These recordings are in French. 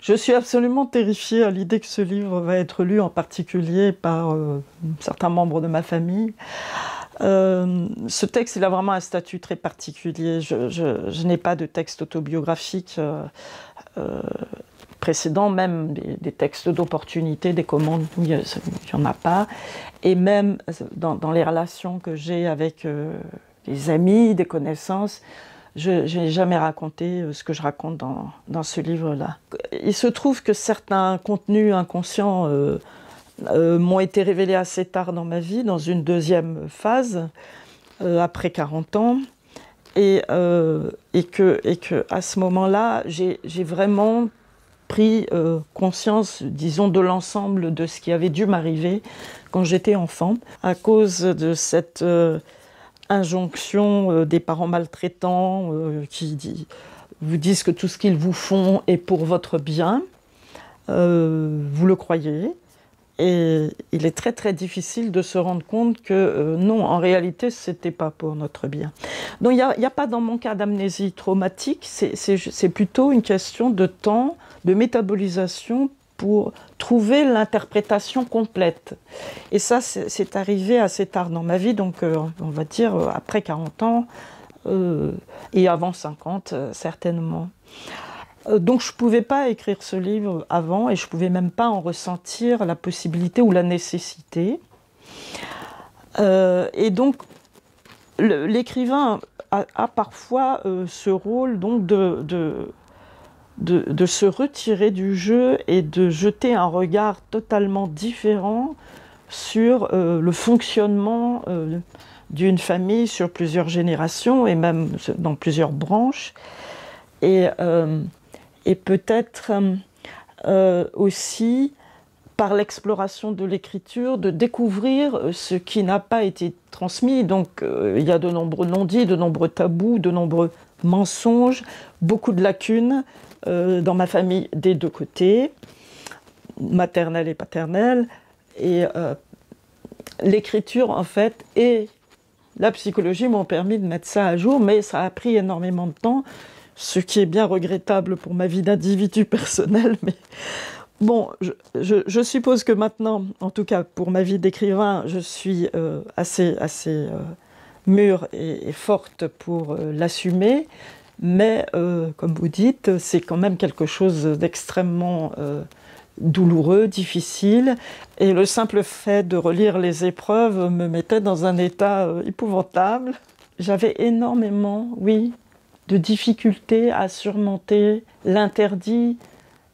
Je suis absolument terrifiée à l'idée que ce livre va être lu en particulier par certains membres de ma famille. Ce texte, il a vraiment un statut très particulier. Je n'ai pas de texte autobiographique précédent, même des textes d'opportunité, des commandes, il n'y en a pas. Et même dans les relations que j'ai avec des amis, des connaissances, je n'ai jamais raconté ce que je raconte dans ce livre-là. Il se trouve que certains contenus inconscients m'ont été révélés assez tard dans ma vie, dans une deuxième phase, après 40 ans. Et que à ce moment-là, j'ai vraiment pris conscience, disons, de l'ensemble de ce qui avait dû m'arriver quand j'étais enfant, à cause de cette injonction des parents maltraitants qui vous disent que tout ce qu'ils vous font est pour votre bien. Vous le croyez. Et il est très très difficile de se rendre compte que non, en réalité, ce n'était pas pour notre bien. Donc il n'y a pas dans mon cas d'amnésie traumatique, c'est plutôt une question de temps, de métabolisation pour trouver l'interprétation complète. Et ça, c'est arrivé assez tard dans ma vie, donc on va dire après 40 ans et avant 50 certainement. Donc je ne pouvais pas écrire ce livre avant et je ne pouvais même pas en ressentir la possibilité ou la nécessité. Et donc l'écrivain a parfois ce rôle donc de se retirer du jeu et de jeter un regard totalement différent sur le fonctionnement d'une famille sur plusieurs générations et même dans plusieurs branches. Et peut-être aussi, par l'exploration de l'écriture, de découvrir ce qui n'a pas été transmis. Donc il y a de nombreux non-dits, de nombreux tabous, de nombreux mensonges, beaucoup de lacunes dans ma famille des deux côtés, maternelle et paternelle. Et l'écriture, en fait, et la psychologie m'ont permis de mettre ça à jour, mais ça a pris énormément de temps. Ce qui est bien regrettable pour ma vie d'individu personnel, mais bon, je suppose que maintenant, en tout cas pour ma vie d'écrivain, je suis assez mûre et forte pour l'assumer, mais comme vous dites, c'est quand même quelque chose d'extrêmement douloureux, difficile, et le simple fait de relire les épreuves me mettait dans un état épouvantable. J'avais énormément, oui, de difficultés à surmonter l'interdit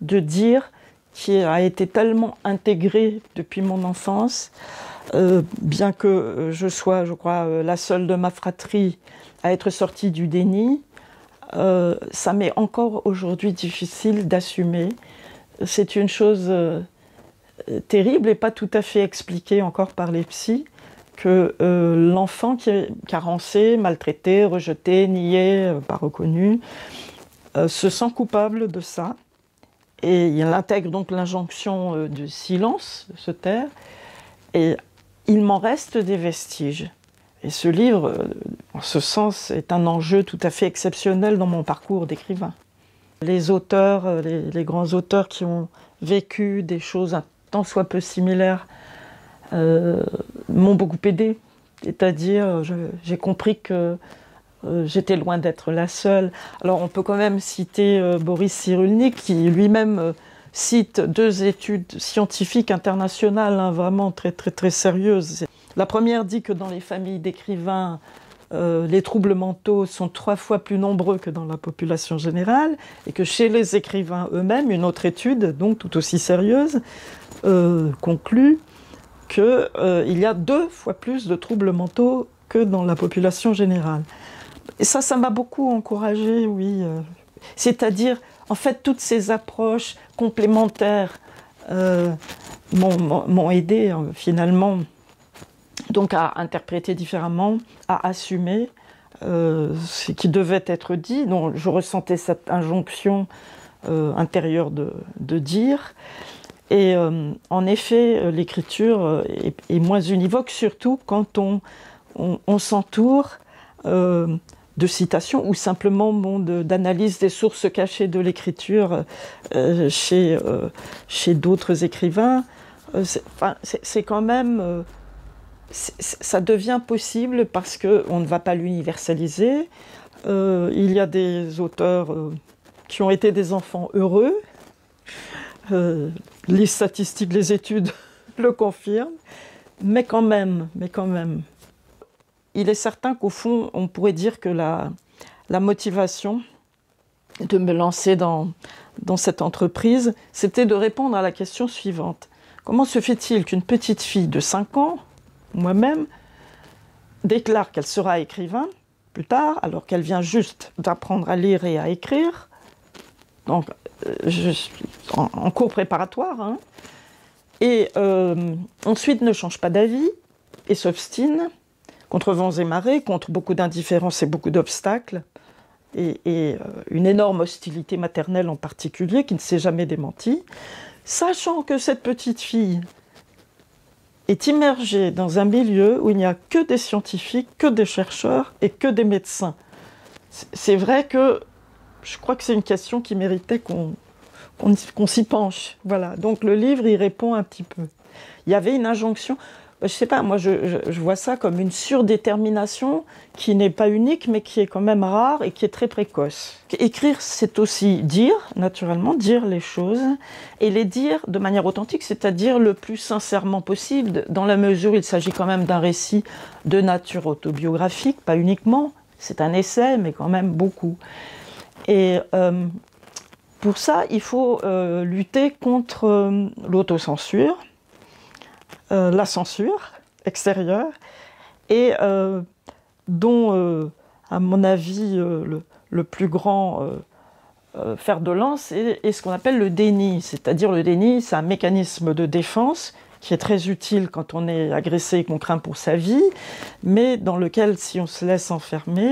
de dire qui a été tellement intégré depuis mon enfance, bien que je sois, je crois, la seule de ma fratrie à être sortie du déni, ça m'est encore aujourd'hui difficile d'assumer. C'est une chose terrible et pas tout à fait expliquée encore par les psys, que l'enfant qui est carencé, maltraité, rejeté, nié, pas reconnu, se sent coupable de ça. Et il intègre donc l'injonction du silence, de se taire, et il m'en reste des vestiges. Et ce livre, en ce sens, est un enjeu tout à fait exceptionnel dans mon parcours d'écrivain. Les auteurs, les grands auteurs qui ont vécu des choses un tant soit peu similaires, m'ont beaucoup aidée, c'est-à-dire j'ai compris que j'étais loin d'être la seule. Alors on peut quand même citer Boris Cyrulnik qui lui-même cite 2 études scientifiques internationales vraiment très très très sérieuses. La première dit que dans les familles d'écrivains, les troubles mentaux sont 3 fois plus nombreux que dans la population générale, et que chez les écrivains eux-mêmes, une autre étude, donc tout aussi sérieuse, conclut qu'il y a 2 fois plus de troubles mentaux que dans la population générale. Et ça m'a beaucoup encouragée, oui. C'est-à-dire, en fait, toutes ces approches complémentaires m'ont aidée, finalement, donc à interpréter différemment, à assumer ce qui devait être dit. Donc, je ressentais cette injonction intérieure de dire. Et en effet, l'écriture est moins univoque, surtout quand on s'entoure de citation ou simplement d'analyse des sources cachées de l'écriture chez d'autres écrivains. C'est quand même... ça devient possible parce qu'on ne va pas l'universaliser. Il y a des auteurs qui ont été des enfants heureux. Les statistiques, les études le confirment. Mais quand même, il est certain qu'au fond, on pourrait dire que la motivation de me lancer dans cette entreprise, c'était de répondre à la question suivante. Comment se fait-il qu'une petite fille de 5 ans, moi-même, déclare qu'elle sera écrivain plus tard, alors qu'elle vient juste d'apprendre à lire et à écrire, donc je suis en cours préparatoire, hein, et ensuite ne change pas d'avis et s'obstine contre vents et marées, contre beaucoup d'indifférence et beaucoup d'obstacles, et une énorme hostilité maternelle en particulier qui ne s'est jamais démentie, sachant que cette petite fille est immergée dans un milieu où il n'y a que des scientifiques, que des chercheurs et que des médecins. C'est vrai que je crois que c'est une question qui méritait qu'on s'y penche. Voilà. Donc le livre y répond un petit peu. Il y avait une injonction, je ne sais pas, moi je vois ça comme une surdétermination qui n'est pas unique mais qui est quand même rare et qui est très précoce. Écrire, c'est aussi dire, naturellement, dire les choses et les dire de manière authentique, c'est-à-dire le plus sincèrement possible, dans la mesure où il s'agit quand même d'un récit de nature autobiographique, pas uniquement, c'est un essai mais quand même beaucoup. Et pour ça, il faut lutter contre l'autocensure, la censure extérieure, et dont, à mon avis, le plus grand fer de lance est ce qu'on appelle le déni. C'est-à-dire le déni, c'est un mécanisme de défense qui est très utile quand on est agressé et qu'on craint pour sa vie, mais dans lequel, si on se laisse enfermer,